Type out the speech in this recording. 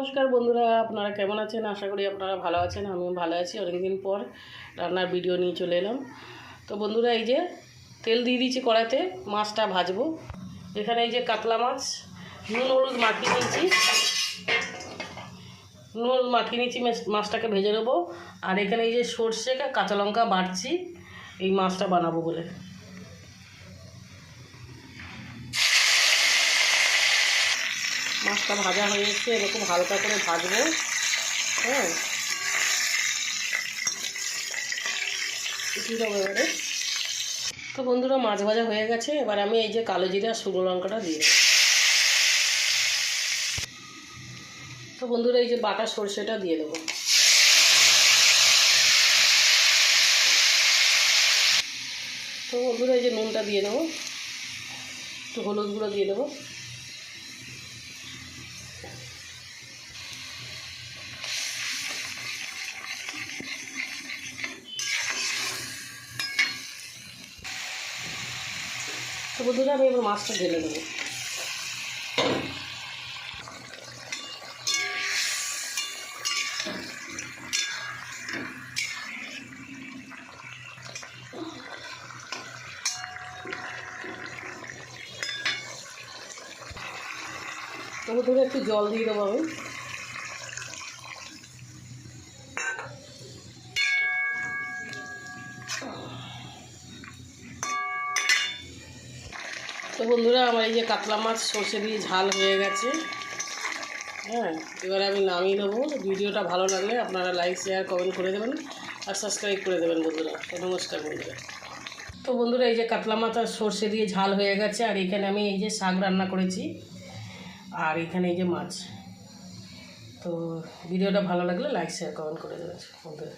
নমস্কার বন্ধুরা, আপনারা কেমন আছেন? আশা করি আপনারা ভালো আছেন। আমিও ভালো আছি। অনেকদিন পর রান্নার ভিডিও নিয়ে চলে এলাম। তো বন্ধুরা, এই যে তেল দিয়ে দিয়েছি কড়াইতে, মাছটা ভাজবো। এখানে এই যে কাতলা মাছ নুন হলুদ মাখিয়ে নিয়েছি, মাছটাকে ভেজে নেবো। আর এখানে এই যে সর্ষে কাঁচা লঙ্কা বাটছি এই মাছটা বানাবো বলে। মাছটা ভাজা হয়ে গেছে, এরকম হালকা করে ভাজবো। হ্যাঁ, এবারে তো বন্ধুরা, মাছ ভাজা হয়ে গেছে। এবার আমি এই যে কালো জিরা শুকনো লঙ্কাটা দিয়ে দেবো। তো বন্ধুরা, এই যে বাটা সর্ষেটা দিয়ে দেবো। তো বন্ধুরা, এই যে নুনটা দিয়ে দেবো, একটু হলুদ গুঁড়ো দিয়ে দেবো। তো বন্ধুরা, আমি এবার মাছটা ঢেলে দেবো। তো বন্ধুরা, একটু জল দিয়ে দেবো আমি। তো বন্ধুরা, আমার এই যে কাতলা মাছ সর্ষে দিয়ে ঝাল হয়ে গেছে। হ্যাঁ, এবার আমি নামিয়ে নেবো। ভিডিওটা ভালো লাগলে আপনারা লাইক শেয়ার কমেন্ট করে দেবেন আর সাবস্ক্রাইব করে দেবেন বন্ধুরা। তো নমস্কার বন্ধুরা। তো বন্ধুরা, এই যে কাতলা মাছ আর সর্ষে দিয়ে ঝাল হয়ে গেছে। আর এখানে আমি এই যে শাক রান্না করেছি, আর এখানে এই যে মাছ। তো ভিডিওটা ভালো লাগলে লাইক শেয়ার কমেন্ট করে দেবেন বন্ধুরা।